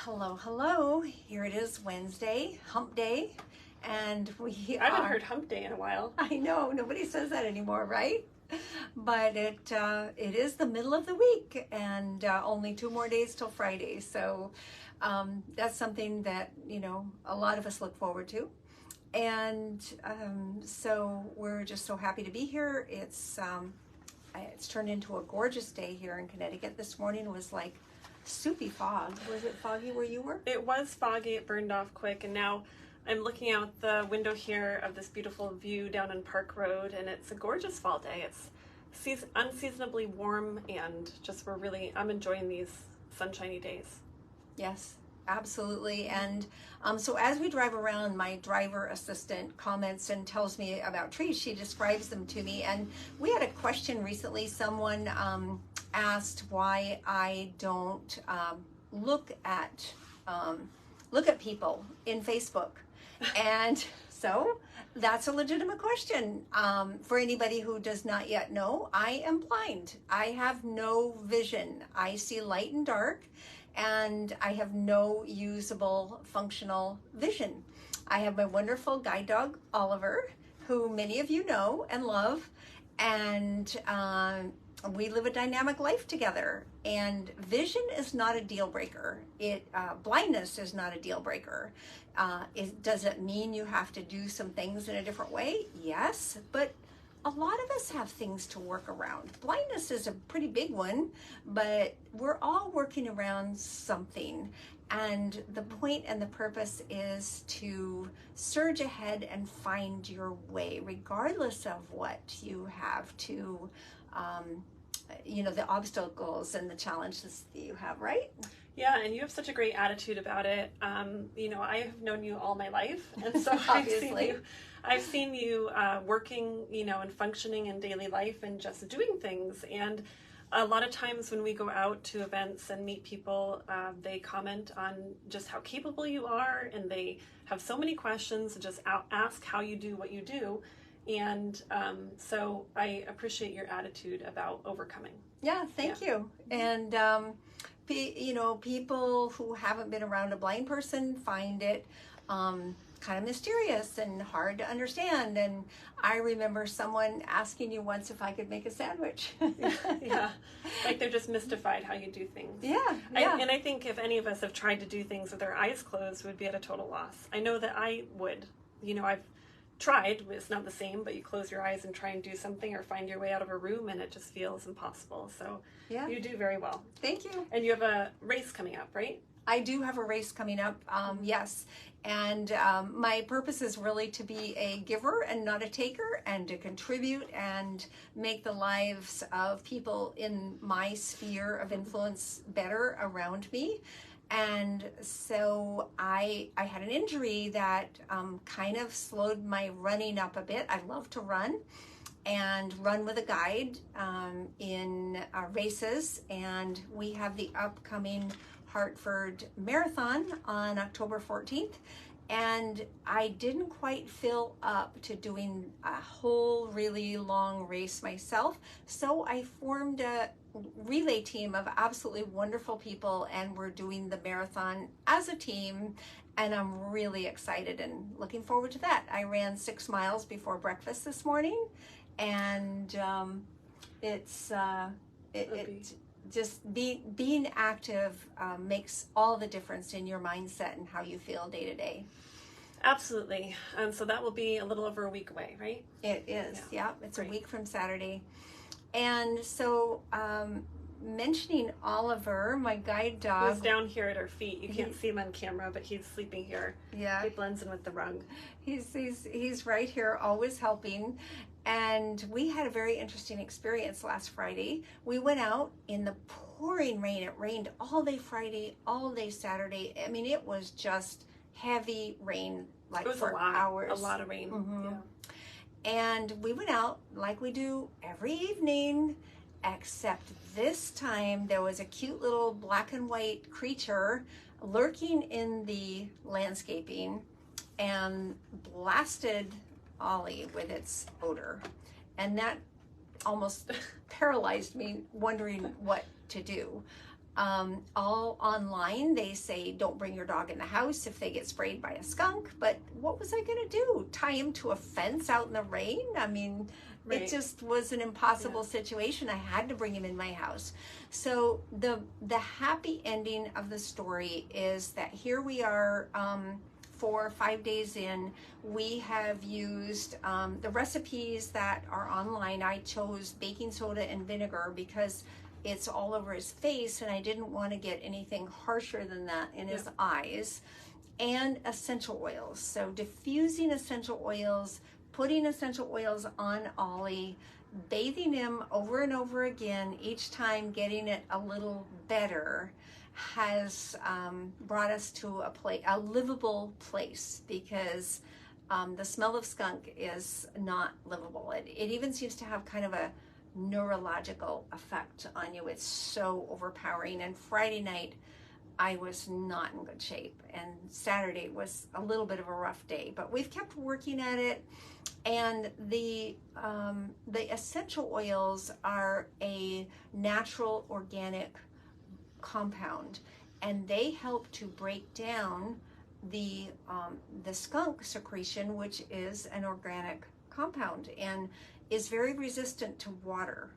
Hello, hello. Here it is, Wednesday, hump day, and I haven't heard hump day in a while. I know, nobody says that anymore, right? But it is the middle of the week, and only 2 more days till Friday. So that's something that, a lot of us look forward to. And so we're just so happy to be here. It's turned into a gorgeous day here in Connecticut. This morning was like soupy fog. Was it foggy where you were? It was foggy, it burned off quick, and now I'm looking out the window here of this beautiful view down in Park Road, and it's a gorgeous fall day. It's unseasonably warm, and I'm enjoying these sunshiny days. Yes, absolutely. And so as we drive around, my driver assistant comments and tells me about trees. She describes them to me. And we had a question recently. Someone asked why I don't look at people in Facebook. And so that's a legitimate question. For anybody who does not yet know, I am blind. I have no vision. I see light and dark, and I have no usable functional vision. I have my wonderful guide dog, Oliver, who many of you know and love, and we live a dynamic life together. And vision is not a deal breaker. Blindness is not a deal breaker. Does it mean you have to do some things in a different way? Yes, but a lot of us have things to work around. Blindness is a pretty big one, but we're all working around something. And the point and the purpose is to surge ahead and find your way, regardless of what you have to, the obstacles and the challenges that you have, right? Yeah, and you have such a great attitude about it. I have known you all my life, and so I've seen you working, and functioning in daily life and just doing things. And a lot of times when we go out to events and meet people, they comment on just how capable you are, and they have so many questions and just ask how you do what you do. And so I appreciate your attitude about overcoming. Yeah, thank you. And people who haven't been around a blind person find it kind of mysterious and hard to understand. And I remember someone asking you once if I could make a sandwich. Yeah, like they're just mystified how you do things. Yeah. And I think if any of us have tried to do things with our eyes closed, we'd be at a total loss. I know that I would. I've tried, it's not the same, but you close your eyes and try and do something or find your way out of a room, and it just feels impossible. So yeah, you do very well. Thank you. And you have a race coming up, right? I do have a race coming up, yes. And my purpose is really to be a giver and not a taker, and to contribute and make the lives of people in my sphere of influence better around me. And so I had an injury that kind of slowed my running up a bit. I love to run and run with a guide in races. And we have the upcoming Hartford Marathon on October 14th. And I didn't quite fill up to doing a whole really long race myself. So I formed a relay team of absolutely wonderful people, and we're doing the marathon as a team, and I'm really excited and looking forward to that. I ran 6 miles before breakfast this morning, and just being active makes all the difference in your mindset and how you feel day to day. Absolutely. So that will be a little over a week away, right? It is. Yeah. It's great. A week from Saturday. And so mentioning Oliver, my guide dog. He's down here at our feet. You can't see him on camera, but he's sleeping here. Yeah. He blends in with the rug. He's right here, always helping. And we had a very interesting experience last Friday. We went out in the pouring rain. It rained all day Friday, all day Saturday. I mean, it was just heavy rain, like for hours. A lot of rain. Mm-hmm. Yeah. And we went out like we do every evening, except this time there was a cute little black and white creature lurking in the landscaping and blasted Ollie with its odor. And that almost paralyzed me, wondering what to do. All online, they say don't bring your dog in the house if they get sprayed by a skunk. But what was I going to do? Tie him to a fence out in the rain? I mean, Right. it just was an impossible situation. I had to bring him in my house. So the happy ending of the story is that here we are, 4 or 5 days in. We have used the recipes that are online. I chose baking soda and vinegar because it's all over his face, and I didn't want to get anything harsher than that in his eyes. And essential oils. So diffusing essential oils, putting essential oils on Ollie, bathing him over and over again, each time getting it a little better, has brought us to a livable place, because the smell of skunk is not livable. It even seems to have kind of a neurological effect on you. It's so overpowering. And Friday night, I was not in good shape, and Saturday was a little bit of a rough day, but we've kept working at it. And the essential oils are a natural organic compound, and they help to break down the skunk secretion, which is an organic compound and is very resistant to water.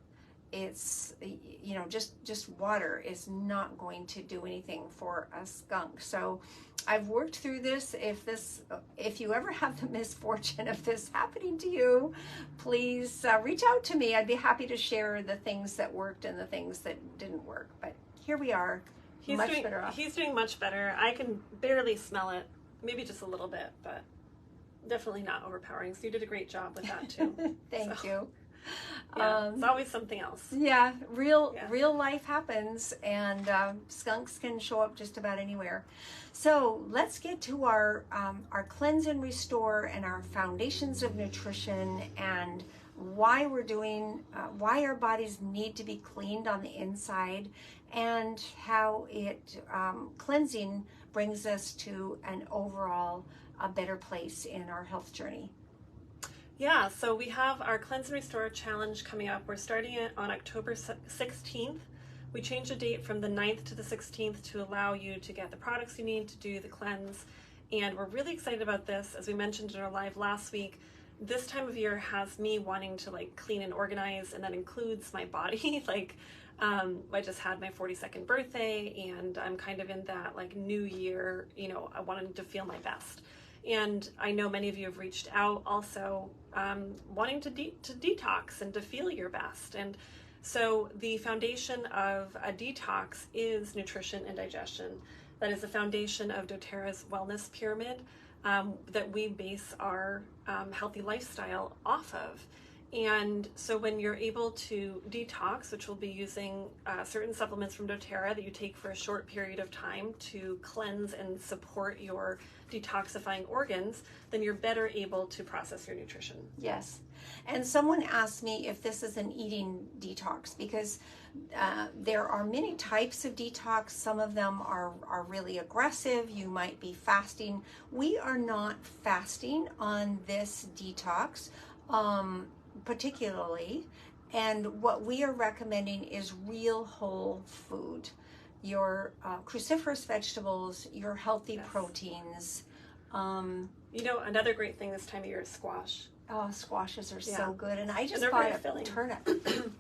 It's, you know, just water is not going to do anything for a skunk. So I've worked through this. If you ever have the misfortune of this happening to you, please reach out to me. I'd be happy to share the things that worked and the things that didn't work. But here we are. He's better off. He's doing much better. I can barely smell it, maybe just a little bit, but definitely not overpowering. So you did a great job with that too. Thank you. Yeah, it's always something else. Yeah, real life happens, and skunks can show up just about anywhere. So let's get to our cleanse and restore and our foundations of nutrition, and why we're doing, why our bodies need to be cleaned on the inside, and how cleansing brings us to an overall a better place in our health journey. Yeah, so we have our Cleanse and Restore Challenge coming up. We're starting it on October 16th. We changed the date from the 9th to the 16th to allow you to get the products you need to do the cleanse. And we're really excited about this. As we mentioned in our live last week, this time of year has me wanting to clean and organize, and that includes my body. I just had my 42nd birthday, and I'm kind of in that new year, I wanted to feel my best. And I know many of you have reached out also wanting to detox and to feel your best. And so the foundation of a detox is nutrition and digestion. That is the foundation of doTERRA's wellness pyramid that we base our healthy lifestyle off of. And so when you're able to detox, which we'll be using certain supplements from doTERRA that you take for a short period of time to cleanse and support your detoxifying organs, then you're better able to process your nutrition. Yes. And someone asked me if this is an eating detox, because there are many types of detox. Some of them are really aggressive. You might be fasting. We are not fasting on this detox. Particularly, and what we are recommending is real whole food, your cruciferous vegetables, your healthy proteins. Another great thing this time of year is squash. Oh, squashes are so good, and I just bought a turnip.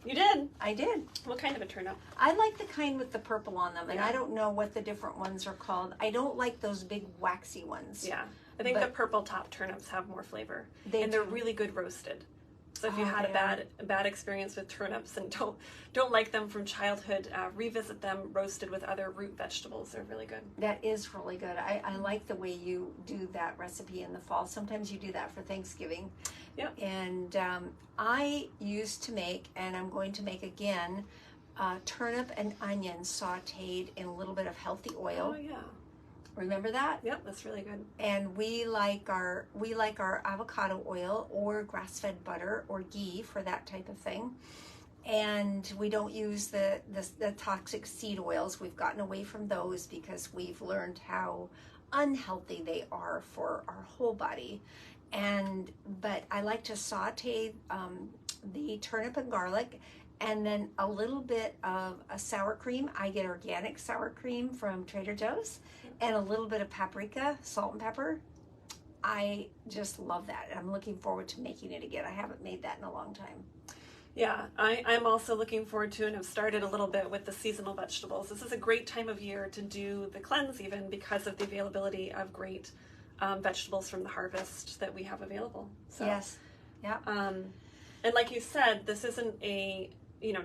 You did? I did. What kind of a turnip? I like the kind with the purple on them, and I don't know what the different ones are called. I don't like those big waxy ones. Yeah, I think the purple top turnips have more flavor, they're really good roasted. So if you had a bad experience with turnips and don't like them from childhood, revisit them roasted with other root vegetables. They're really good. That is really good. I like the way you do that recipe in the fall. Sometimes you do that for Thanksgiving. Yeah. And I used to make, and I'm going to make again, turnip and onion sauteed in a little bit of healthy oil. Oh yeah. Remember that? Yep, that's really good. And we like our avocado oil or grass-fed butter or ghee for that type of thing. And we don't use the toxic seed oils. We've gotten away from those because we've learned how unhealthy they are for our whole body. But I like to saute the turnip and garlic and then a little bit of a sour cream. I get organic sour cream from Trader Joe's, and a little bit of paprika, salt and pepper. I just love that. I'm looking forward to making it again. I haven't made that in a long time. Yeah, I'm also looking forward to, and have started a little bit with the seasonal vegetables. This is a great time of year to do the cleanse, even because of the availability of great vegetables from the harvest that we have available. So, yes. Yeah. And like you said, this isn't a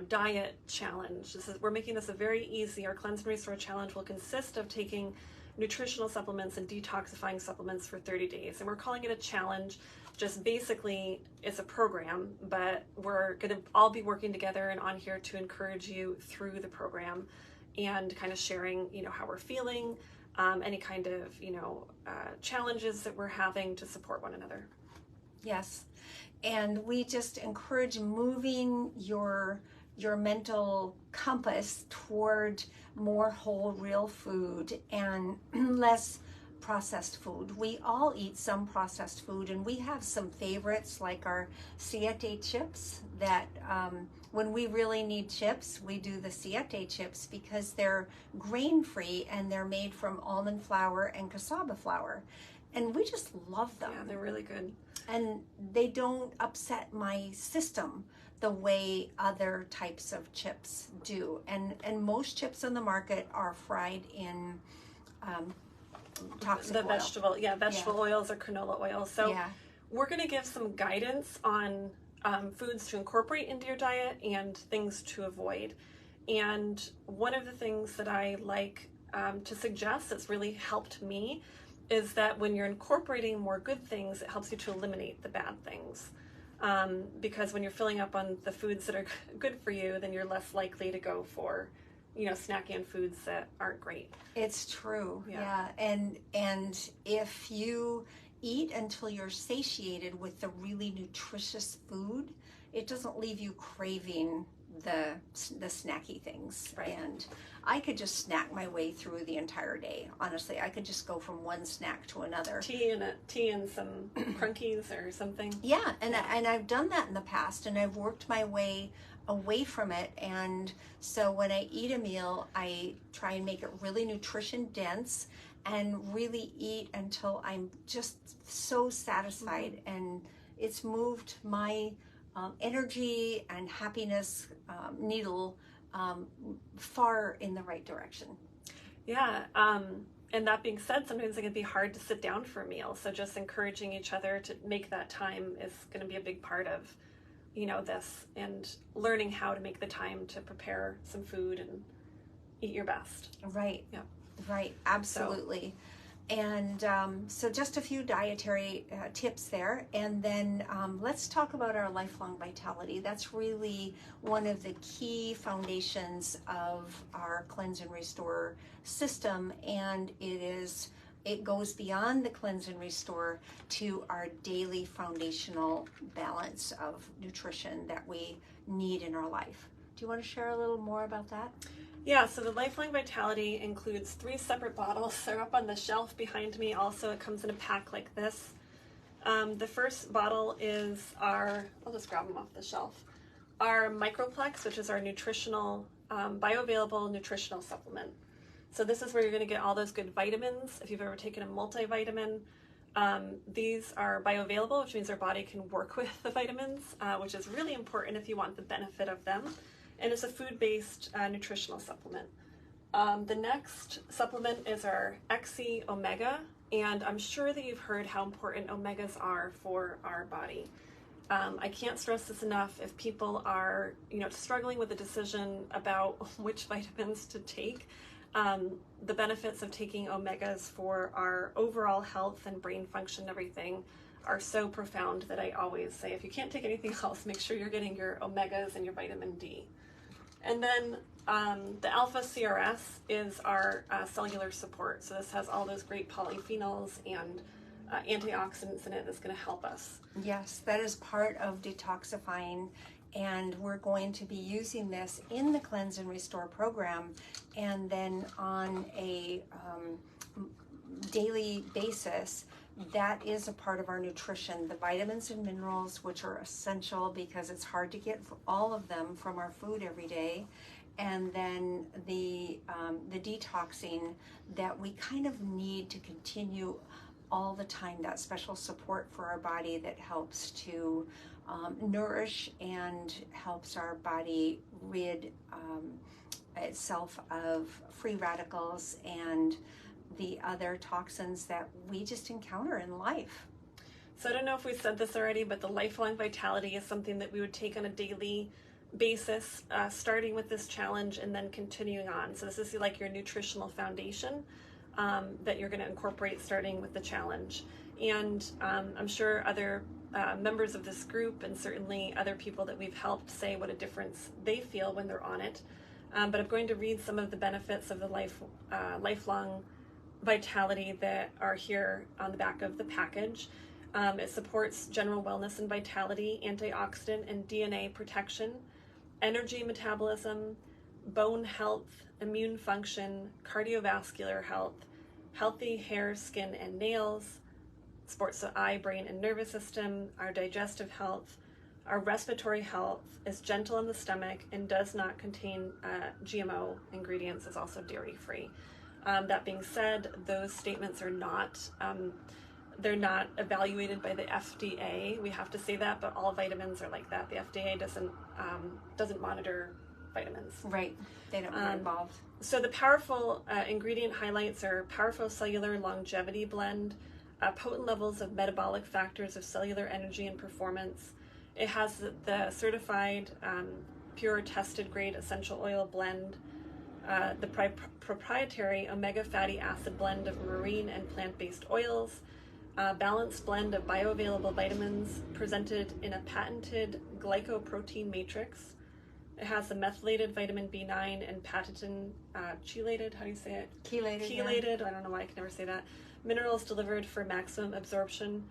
diet challenge. We're making this a very easy. Our cleanse and restore challenge will consist of taking nutritional supplements and detoxifying supplements for 30 days, and we're calling it a challenge. Just basically, it's a program, but we're going to all be working together and on here to encourage you through the program, and kind of sharing, how we're feeling, any kind of challenges that we're having to support one another. Yes. And we just encourage moving your mental compass toward more whole, real food and less processed food. We all eat some processed food, and we have some favorites like our Siete chips that when we really need chips, we do the Siete chips because they're grain-free and they're made from almond flour and cassava flour. And we just love them. Yeah, they're really good. And they don't upset my system the way other types of chips do. And most chips on the market are fried in toxic oil. Vegetable oils or canola oil. So we're going to give some guidance on foods to incorporate into your diet and things to avoid. And one of the things that I like to suggest that's really helped me is that when you're incorporating more good things, it helps you to eliminate the bad things. Because when you're filling up on the foods that are good for you, then you're less likely to go for, snacking on foods that aren't great. It's true. Yeah. And if you eat until you're satiated with the really nutritious food, it doesn't leave you craving the snacky things. Right. And I could just snack my way through the entire day. Honestly, I could just go from one snack to another. Tea and some crunkies or something. Yeah, and I've done that in the past, and I've worked my way away from it. And so when I eat a meal, I try and make it really nutrition dense and really eat until I'm just so satisfied, and it's moved my energy and happiness needle far in the right direction. Yeah. And that being said, sometimes it can be hard to sit down for a meal. So just encouraging each other to make that time is going to be a big part of, this, and learning how to make the time to prepare some food and eat your best. Right. Yeah. Right. Absolutely. And so just a few dietary tips there. And then let's talk about our lifelong vitality. That's really one of the key foundations of our cleanse and restore system. And it goes beyond the cleanse and restore to our daily foundational balance of nutrition that we need in our life. Do you want to share a little more about that? Yeah, so the Lifelong Vitality includes 3 separate bottles. They're up on the shelf behind me. Also, it comes in a pack like this. The first bottle is I'll just grab them off the shelf, our Microplex, which is our nutritional, bioavailable nutritional supplement. So this is where you're going to get all those good vitamins. If you've ever taken a multivitamin, these are bioavailable, which means our body can work with the vitamins, which is really important if you want the benefit of them. And it's a food-based nutritional supplement. The next supplement is our XC Omega, and I'm sure that you've heard how important omegas are for our body. I can't stress this enough. If people are, struggling with a decision about which vitamins to take, the benefits of taking omegas for our overall health and brain function and everything are so profound that I always say, if you can't take anything else, make sure you're getting your omegas and your vitamin D. And then the Alpha CRS is our cellular support. So this has all those great polyphenols and antioxidants in it that's going to help us. Yes, that is part of detoxifying, and we're going to be using this in the Cleanse and Restore program, and then on a daily basis that is a part of our nutrition, the vitamins and minerals, which are essential because it's hard to get all of them from our food every day. And then the detoxing that we kind of need to continue all the time, that special support for our body that helps to nourish and helps our body rid itself of free radicals and the other toxins that we just encounter in life. So I don't know if we said this already, but the lifelong vitality is something that we would take on a daily basis, starting with this challenge and then continuing on. So this is like your nutritional foundation that you're going to incorporate starting with the challenge. And I'm sure other members of this group and certainly other people that we've helped say what a difference they feel when they're on it. But I'm going to read some of the benefits of the lifelong vitality that are here on the back of the package. It supports general wellness and vitality, antioxidant and DNA protection, energy metabolism, bone health, immune function, cardiovascular health, healthy hair, skin, and nails, supports the eye, brain, and nervous system, our digestive health, our respiratory health, is gentle on the stomach, and does not contain GMO ingredients, is also dairy-free. That being said, those statements are not, they're not evaluated by the FDA. We have to say that, but all vitamins are like that. The FDA doesn't monitor vitamins. Right, they don't get involved. So the powerful ingredient highlights are powerful cellular longevity blend, potent levels of metabolic factors of cellular energy and performance. It has the certified, pure, tested grade essential oil blend, the proprietary omega fatty acid blend of marine and plant-based oils, balanced blend of bioavailable vitamins presented in a patented glycoprotein matrix. It has the methylated vitamin B9 and patented chelated, how do you say it? Chelated. Yeah. I don't know why I can never say that. Minerals delivered for maximum absorption.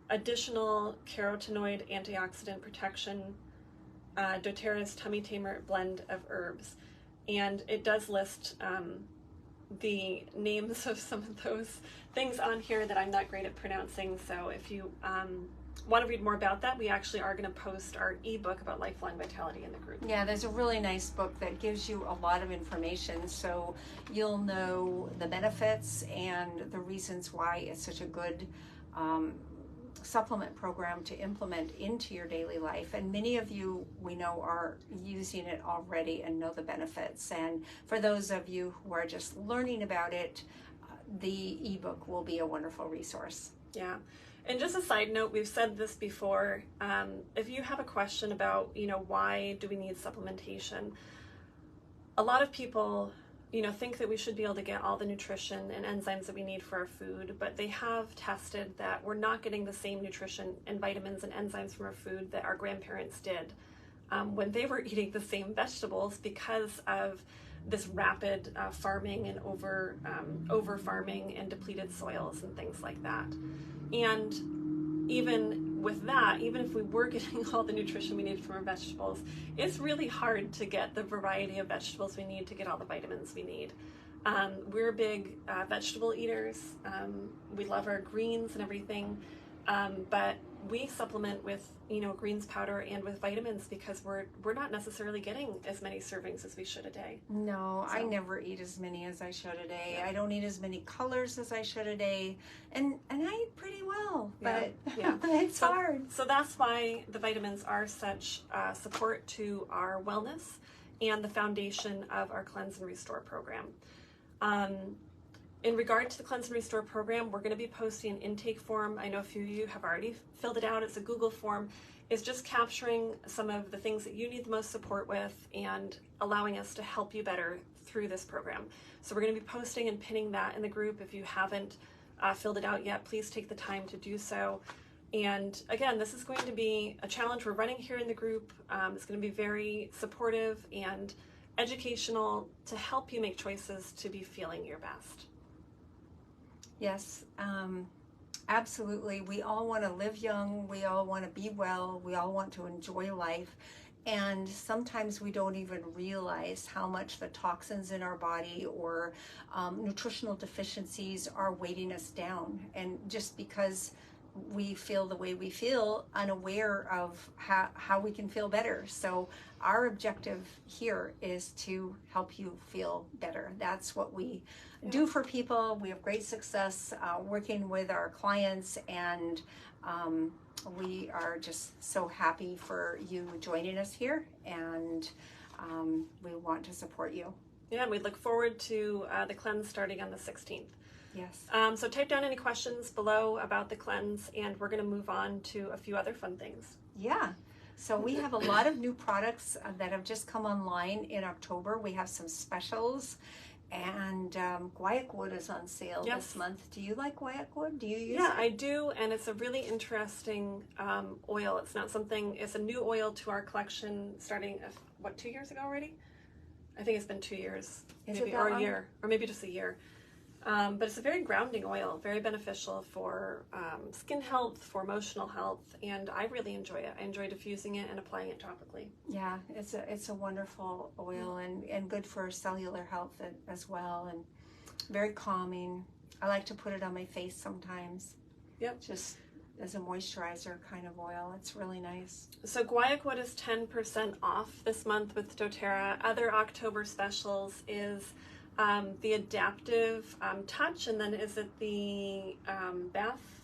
Additional carotenoid antioxidant protection. doTERRA's tummy tamer blend of herbs. And it does list the names of some of those things on here that I'm not great at pronouncing. So if you want to read more about that, we actually are going to post our ebook about lifelong vitality in the group. Yeah, there's a really nice book that gives you a lot of information, so you'll know the benefits and the reasons why it's such a good supplement program to implement into your daily life. And many of you, we know, are using it already and know the benefits. And for those of you who are just learning about it, the ebook will be a wonderful resource. Yeah. And just a side note, we've said this before, if you have a question about, why do we need supplementation? A lot of people, think that we should be able to get all the nutrition and enzymes that we need for our food, but they have tested that we're not getting the same nutrition and vitamins and enzymes from our food that our grandparents did when they were eating the same vegetables because of this rapid farming and over farming and depleted soils and things like that. And even with that, even if we were getting all the nutrition we need from our vegetables, it's really hard to get the variety of vegetables we need to get all the vitamins we need. We're big vegetable eaters. We love our greens and everything, but we supplement with greens powder and with vitamins because we're not necessarily getting as many servings as we should a day. No, so I never eat as many as I should a day. Yeah. I don't eat as many colors as I should a day, and I eat pretty well, but yeah. It's hard. So that's why the vitamins are such support to our wellness and the foundation of our Cleanse and Restore program. In regard to the Cleanse and Restore program, we're going to be posting an intake form. I know a few of you have already filled it out. It's a Google form. It's just capturing some of the things that you need the most support with and allowing us to help you better through this program. So we're going to be posting and pinning that in the group. If you haven't filled it out yet, please take the time to do so. And again, this is going to be a challenge we're running here in the group. It's going to be very supportive and educational to help you make choices to be feeling your best. Yes, absolutely. We all want to live young. We all want to be well. We all want to enjoy life. And sometimes we don't even realize how much the toxins in our body or nutritional deficiencies are weighting us down. And just because we feel the way we feel, unaware of how we can feel better. So our objective here is to help you feel better. That's what we do for people. We have great success working with our clients, and we are just so happy for you joining us here, and we want to support you. Yeah, and we look forward to the cleanse starting on the 16th. Yes. So type down any questions below about the cleanse, and we're going to move on to a few other fun things. Yeah. So we have a lot of new products that have just come online in October. We have some specials, and guaiac wood is on sale this month. Do you like guaiac wood? Do you use it? Yeah, I do, and it's a really interesting oil. It's not something, it's a new oil to our collection starting, 2 years ago already? I think it's been 2 years, or a year, or maybe just a year. But it's a very grounding oil, very beneficial for skin health, for emotional health, and I really enjoy it. I enjoy diffusing it and applying it topically. Yeah, it's a wonderful oil, and good for cellular health as well, and very calming. I like to put it on my face sometimes. Yep. Just as a moisturizer kind of oil. It's really nice. So guaiac wood is 10% off this month with doTERRA. Other October specials is the adaptive touch, and then is it the bath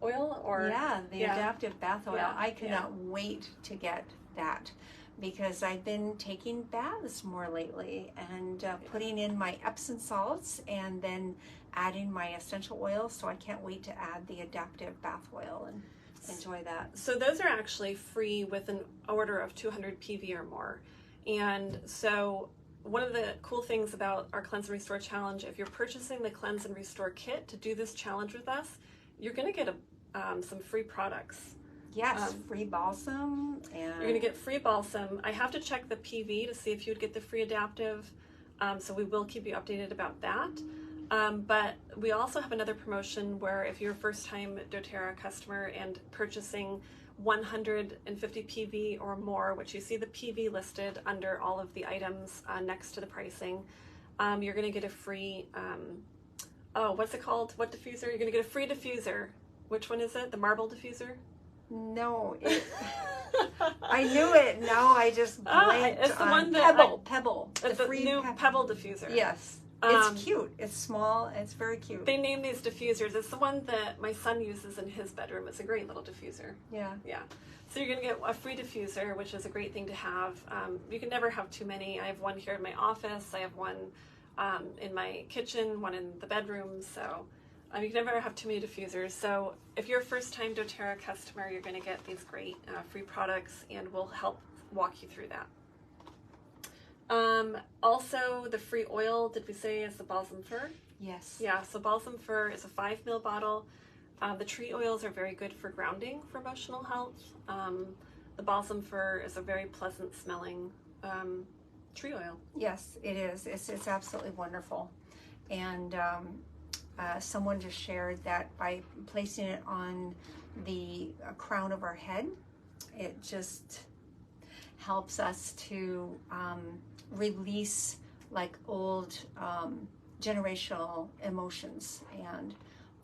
oil? Or adaptive bath oil. Yeah. I cannot wait to get that, because I've been taking baths more lately, and putting in my Epsom salts and then adding my essential oils. So I can't wait to add the adaptive bath oil and enjoy that. So those are actually free with an order of 200 PV or more. And so one of the cool things about our Cleanse and Restore Challenge, if you're purchasing the Cleanse and Restore kit to do this challenge with us, you're going to get some free products. Yes, free balsam. And you're going to get free balsam. I have to check the PV to see if you would get the free adaptive, so we will keep you updated about that. But we also have another promotion where if you're a first-time doTERRA customer and purchasing 150 PV or more, which you see the PV listed under all of the items next to the pricing, you're going to get a free, what's it called? What diffuser? You're going to get a free diffuser. Which one is it? The marble diffuser? No. I knew it. Now I just blanked. It's the one that Pebble. It's the new Pebble diffuser. Yes. It's cute. It's small. It's very cute. They name these diffusers. It's the one that my son uses in his bedroom. It's a great little diffuser. Yeah. Yeah. So you're going to get a free diffuser, which is a great thing to have. You can never have too many. I have one here in my office. I have one in my kitchen, one in the bedroom. So you can never have too many diffusers. So if you're a first-time doTERRA customer, you're going to get these great free products, and we'll help walk you through that. Also, the free oil, did we say, is the balsam fir? Yes. Yeah, so balsam fir is a 5 ml bottle. The tree oils are very good for grounding for emotional health. The balsam fir is a very pleasant smelling tree oil. Yes, it is. It's absolutely wonderful. And someone just shared that by placing it on the crown of our head, it just helps us to release like old generational emotions. And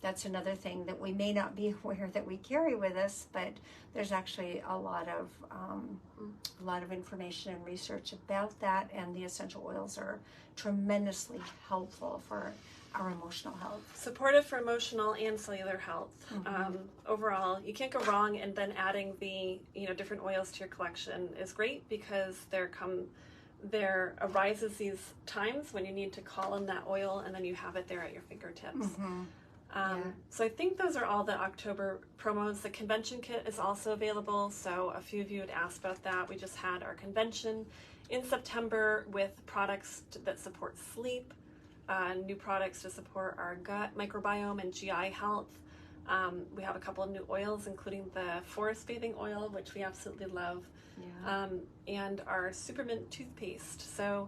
that's another thing that we may not be aware that we carry with us, but there's actually a lot of information and research about that, and the essential oils are tremendously helpful for our emotional health. Supportive for emotional and cellular health. Mm-hmm. Overall, you can't go wrong, and then adding the different oils to your collection is great, because there arises these times when you need to call in that oil, and then you have it there at your fingertips. Mm-hmm. So I think those are all the October promos. The convention kit is also available, so a few of you had asked about that. We just had our convention in September with products that support sleep, new products to support our gut microbiome and GI health. We have a couple of new oils, including the forest bathing oil, which we absolutely love, and our Supermint toothpaste. So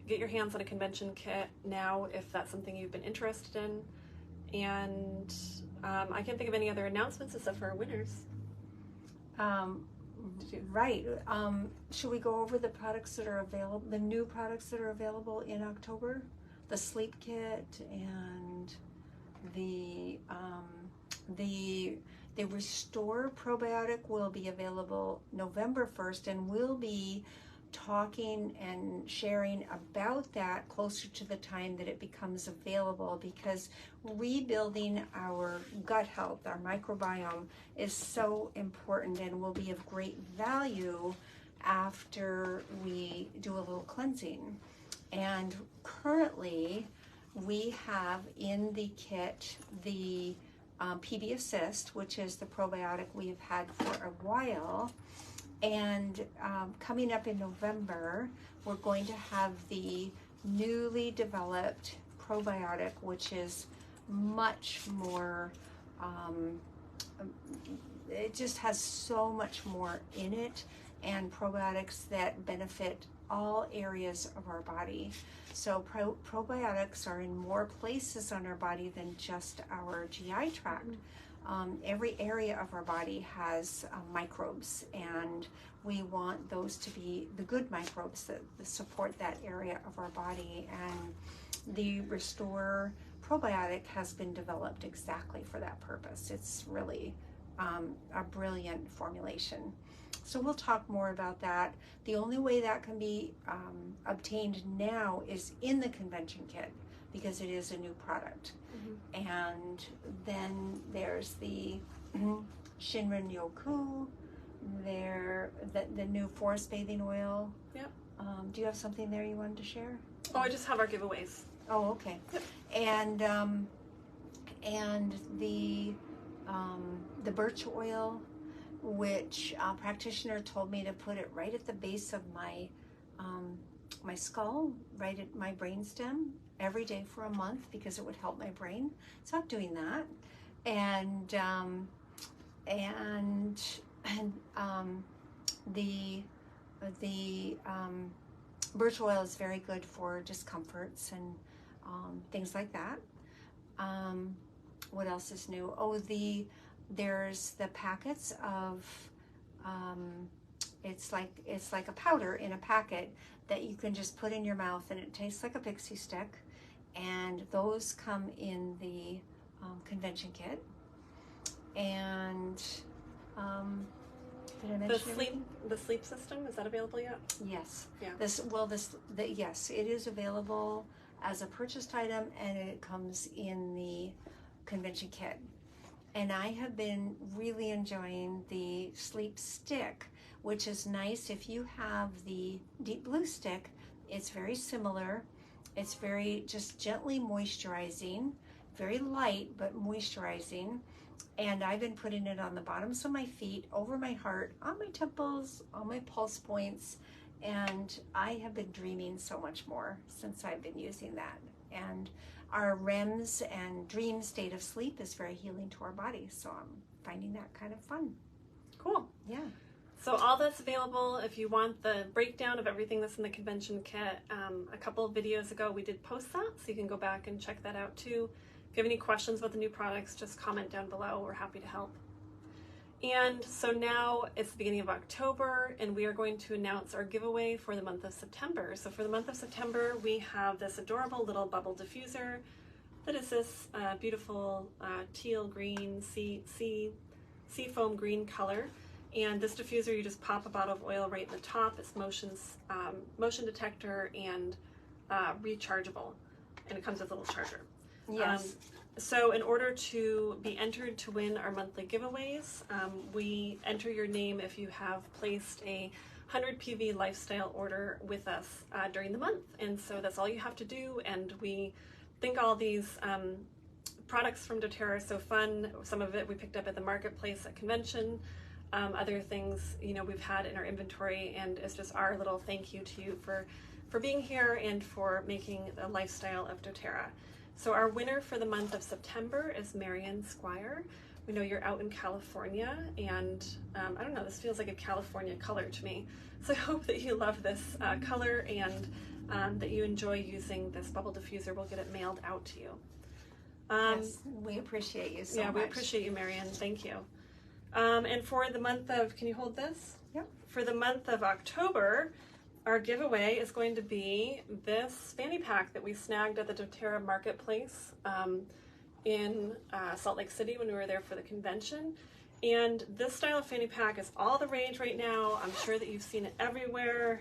get your hands on a convention kit now if that's something you've been interested in. And I can't think of any other announcements except for our winners. to do. Right. Should we go over the products that are available, the new products that are available in October? The sleep kit and the Restore probiotic will be available November 1st, and we'll be talking and sharing about that closer to the time that it becomes available, because rebuilding our gut health, our microbiome, is so important and will be of great value after we do a little cleansing. And currently we have in the kit the PB Assist, which is the probiotic we have had for a while. And coming up in November, we're going to have the newly developed probiotic, which is much more, it just has so much more in it, and probiotics that benefit all areas of our body. So probiotics are in more places on our body than just our GI tract. Every area of our body has microbes, and we want those to be the good microbes that support that area of our body. And the Restore probiotic has been developed exactly for that purpose. It's really a brilliant formulation. So we'll talk more about that. The only way that can be obtained now is in the convention kit, because it is a new product. And then there's the Shinrin Yoku, the new forest bathing oil. Yep. Do you have something there you wanted to share? Oh, I just have our giveaways. Oh, okay. Yep. And the birch oil, which a practitioner told me to put it right at the base of my my skull, right at my brainstem, every day for a month, because it would help my brain. So I'm doing that. And the birch oil is very good for discomforts and things like that. What else is new? Oh, there's the packets of it's like a powder in a packet that you can just put in your mouth, and it tastes like a pixie stick. And those come in the convention kit. And did I mention the sleep system, is that available yet? Yes. Yeah. Yes, it is available as a purchased item, and it comes in the convention kit. And I have been really enjoying the sleep stick, which is nice. If you have the deep blue stick, it's very similar. It's very just gently moisturizing, very light but moisturizing. And I've been putting it on the bottoms of my feet, over my heart, on my temples, on my pulse points. And I have been dreaming so much more since I've been using that. And our REMs and dream state of sleep is very healing to our body. So I'm finding that kind of fun. Cool. Yeah. So all that's available. If you want the breakdown of everything that's in the convention kit, a couple of videos ago we did post that, so you can go back and check that out too. If you have any questions about the new products, just comment down below. We're happy to help. And so now it's the beginning of October, and we are going to announce our giveaway for the month of September. So for the month of September, we have this adorable little bubble diffuser that is this beautiful teal green, sea foam green color. And this diffuser, you just pop a bottle of oil right in the top. It's motion detector and rechargeable, and it comes with a little charger. Yes. So in order to be entered to win our monthly giveaways, we enter your name if you have placed a 100 PV lifestyle order with us during the month. And so that's all you have to do. And we think all these products from doTERRA are so fun. Some of it we picked up at the marketplace at convention. Other things, we've had in our inventory, and it's just our little thank you to you for being here and for making a lifestyle of doTERRA. So our winner for the month of September is Marion Squire. We know you're out in California, and I don't know, this feels like a California color to me. So I hope that you love this color, and that you enjoy using this bubble diffuser. We'll get it mailed out to you. Yes, we appreciate you so much. Yeah, we appreciate you, Marion. Thank you. And for the month of, can you hold this? Yep. For the month of October, our giveaway is going to be this fanny pack that we snagged at the doTERRA marketplace in Salt Lake City when we were there for the convention. And this style of fanny pack is all the rage right now. I'm sure that you've seen it everywhere.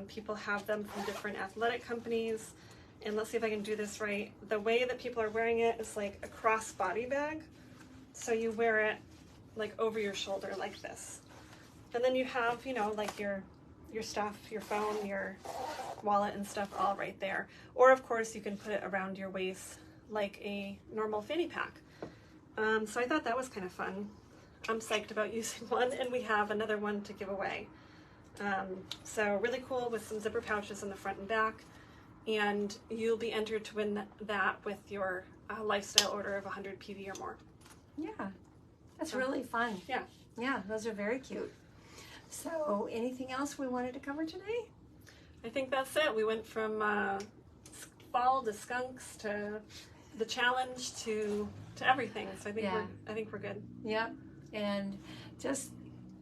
People have them from different athletic companies. And let's see if I can do this right. The way that people are wearing it is like a cross-body bag. So you wear it like over your shoulder like this. And then you have, you know, like your stuff, your phone, your wallet and stuff all right there. Or of course you can put it around your waist like a normal fanny pack. So I thought that was kind of fun. I'm psyched about using one, and we have another one to give away. So really cool with some zipper pouches in the front and back. And you'll be entered to win that with your lifestyle order of 100 PV or more. Yeah, that's really fun. Yeah. Yeah, those are very cute. So anything else we wanted to cover today? I think that's it. We went from fall to skunks to the challenge to everything. So I think we're good. Yeah, and just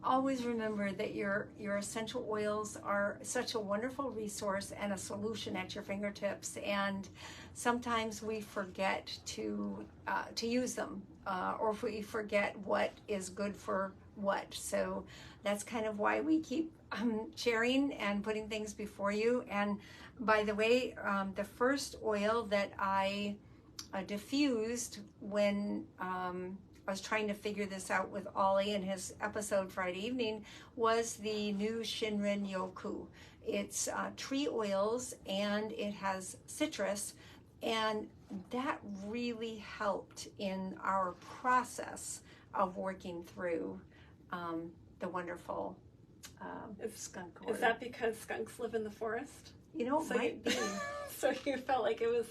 always remember that your essential oils are such a wonderful resource and a solution at your fingertips. And sometimes we forget to use them, or if we forget what is good for what. So that's kind of why we keep sharing and putting things before you. And by the way, the first oil that I diffused when I was trying to figure this out with Ollie in his episode Friday evening was the new Shinrin Yoku. It's tree oils and it has citrus, and that really helped in our process of working through the wonderful skunk oil. Is that because skunks live in the forest? You know, it might be. So you felt like it was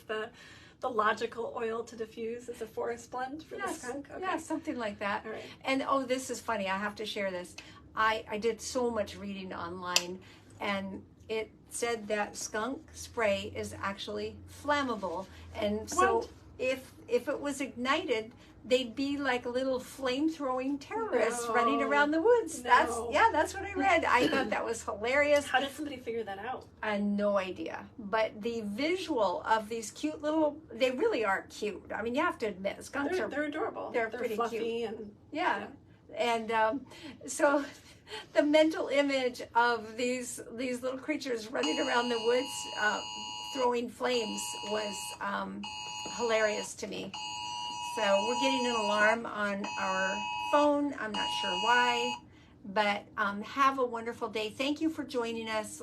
the logical oil to diffuse as a forest blend for the skunk? Okay. Yeah, something like that. All right. And oh, this is funny. I have to share this. I did so much reading online, and it said that skunk spray is actually flammable. And so if it was ignited, they'd be like little flame-throwing terrorists running around the woods. No. That's what I read. I thought that was hilarious. How did somebody figure that out? I had no idea. But the visual of these cute little, they really are cute. I mean, you have to admit, skunks they're adorable. They're pretty fluffy cute. And yeah. And so the mental image of these little creatures running around the woods throwing flames was hilarious to me. So we're getting an alarm on our phone. I'm not sure why, but have a wonderful day. Thank you for joining us.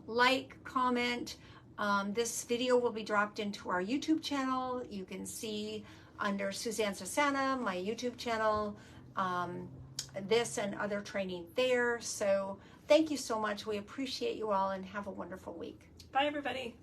Like, comment. This video will be dropped into our YouTube channel. You can see under Susanne Taia, my YouTube channel, this and other training there. So thank you so much. We appreciate you all, and have a wonderful week. Bye, everybody.